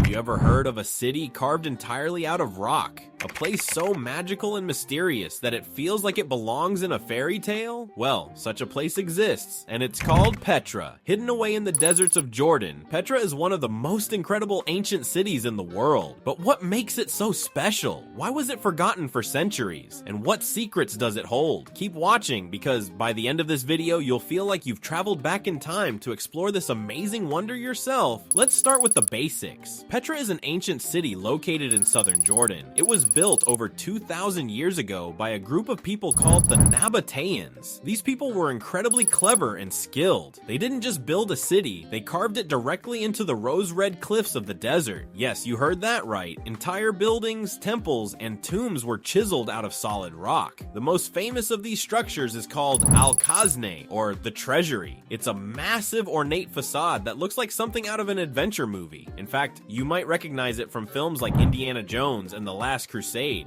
you ever heard of a city carved entirely out of rock? A place so magical and mysterious that it feels like it belongs in a fairy tale? Well, such a place exists, and it's called Petra. Hidden away in the deserts of Jordan, Petra is one of the most incredible ancient cities in the world. But what makes it so special? Why was it forgotten for centuries? And what secrets does it hold? Keep watching, because by the end of this video, you'll feel like you've traveled back in time to explore this amazing wonder yourself. Let's start with the basics. Petra is an ancient city located in southern Jordan. It was built over 2,000 years ago by a group of people called the Nabataeans. These people were incredibly clever and skilled. They didn't just build a city, they carved it directly into the rose-red cliffs of the desert. Yes, you heard that right. Entire buildings, temples, and tombs were chiseled out of solid rock. The most famous of these structures is called Al-Khazneh, or the Treasury. It's a massive ornate facade that looks like something out of an adventure movie. In fact, you might recognize it from films like Indiana Jones and The Last Crusade.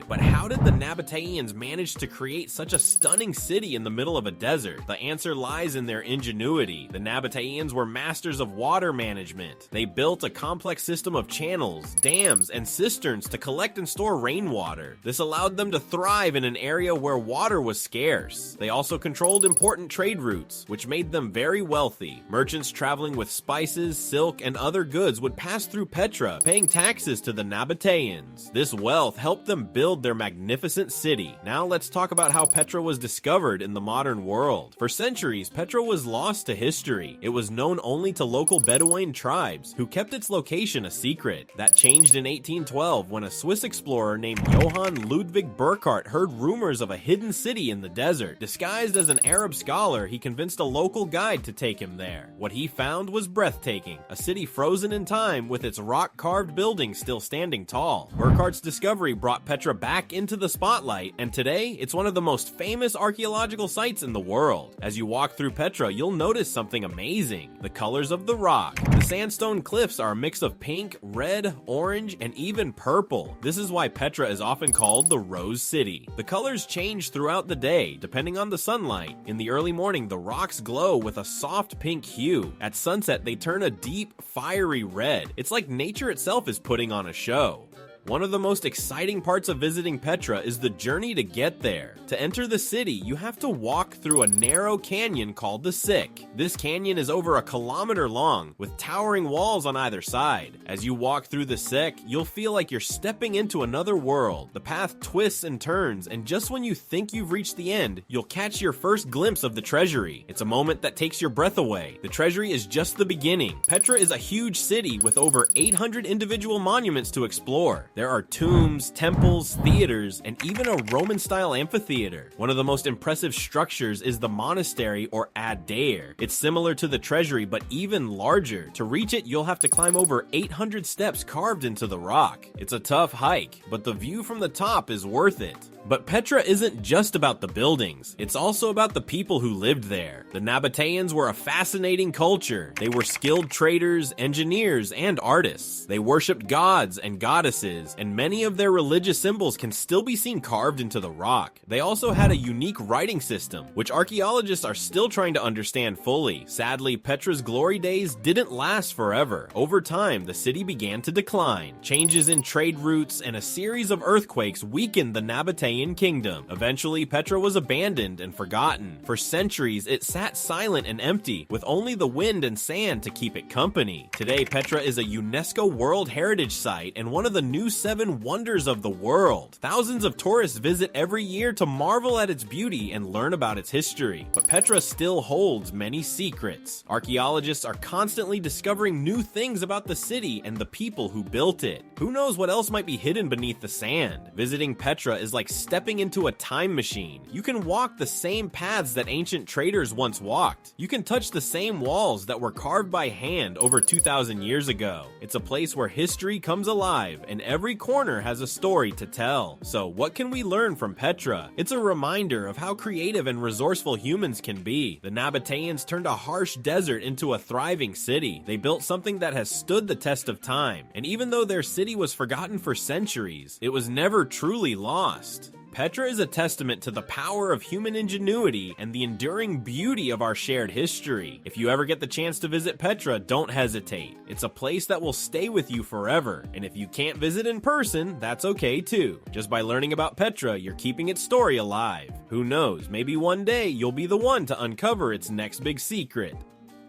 But how did the Nabataeans manage to create such a stunning city in the middle of a desert? The answer lies in their ingenuity. The Nabataeans were masters of water management. They built a complex system of channels, dams, and cisterns to collect and store rainwater. This allowed them to thrive in an area where water was scarce. They also controlled important trade routes, which made them very wealthy. Merchants traveling with spices, silk, and other goods would pass through Petra, paying taxes to the Nabataeans. This wealth helped them build their magnificent city. Now let's talk about how Petra was discovered in the modern world. For centuries, Petra was lost to history. It was known only to local Bedouin tribes, who kept its location a secret. That changed in 1812 when a Swiss explorer named Johann Ludwig Burckhardt heard rumors of a hidden city in the desert. Disguised as an Arab scholar, he convinced a local guide to take him there. What he found was breathtaking, a city frozen in time with its rock-carved buildings still standing tall. Burckhardt's discovery brought Petra back into the spotlight, and today, it's one of the most famous archaeological sites in the world. As you walk through Petra, you'll notice something amazing: the colors of the rock. The sandstone cliffs are a mix of pink, red, orange, and even purple. This is why Petra is often called the Rose City. The colors change throughout the day, depending on the sunlight. In the early morning, the rocks glow with a soft pink hue. At sunset, they turn a deep, fiery red. It's like nature itself is putting on a show. One of the most exciting parts of visiting Petra is the journey to get there. To enter the city, you have to walk through a narrow canyon called the Siq. This canyon is over 1 kilometer long, with towering walls on either side. As you walk through the Siq, you'll feel like you're stepping into another world. The path twists and turns, and just when you think you've reached the end, you'll catch your first glimpse of the Treasury. It's a moment that takes your breath away. The Treasury is just the beginning. Petra is a huge city with over 800 individual monuments to explore. There are tombs, temples, theaters, and even a Roman-style amphitheater. One of the most impressive structures is the Monastery, or Adair. It's similar to the Treasury, but even larger. To reach it, you'll have to climb over 800 steps carved into the rock. It's a tough hike, but the view from the top is worth it. But Petra isn't just about the buildings, it's also about the people who lived there. The Nabataeans were a fascinating culture. They were skilled traders, engineers, and artists. They worshipped gods and goddesses, and many of their religious symbols can still be seen carved into the rock. They also had a unique writing system, which archaeologists are still trying to understand fully. Sadly, Petra's glory days didn't last forever. Over time, the city began to decline. Changes in trade routes and a series of earthquakes weakened the Nabataean kingdom. Eventually, Petra was abandoned and forgotten. For centuries, it sat silent and empty, with only the wind and sand to keep it company. Today, Petra is a UNESCO World Heritage Site and one of the new 7 wonders of the world. Thousands of tourists visit every year to marvel at its beauty and learn about its history. But Petra still holds many secrets. Archaeologists are constantly discovering new things about the city and the people who built it. Who knows what else might be hidden beneath the sand? Visiting Petra is like stepping into a time machine. You can walk the same paths that ancient traders once walked. You can touch the same walls that were carved by hand over 2,000 years ago. It's a place where history comes alive and every corner has a story to tell. So what can we learn from Petra? It's a reminder of how creative and resourceful humans can be. The Nabataeans turned a harsh desert into a thriving city. They built something that has stood the test of time. And even though their city was forgotten for centuries, it was never truly lost. Petra is a testament to the power of human ingenuity and the enduring beauty of our shared history. If you ever get the chance to visit Petra, don't hesitate. It's a place that will stay with you forever, and if you can't visit in person, that's okay too. Just by learning about Petra, you're keeping its story alive. Who knows, maybe one day you'll be the one to uncover its next big secret.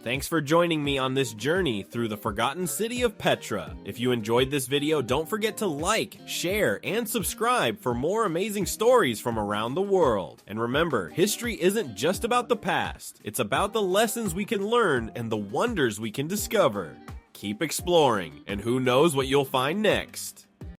Thanks for joining me on this journey through the forgotten city of Petra. If you enjoyed this video, don't forget to like, share, and subscribe for more amazing stories from around the world. And remember, history isn't just about the past. It's about the lessons we can learn and the wonders we can discover. Keep exploring, and who knows what you'll find next.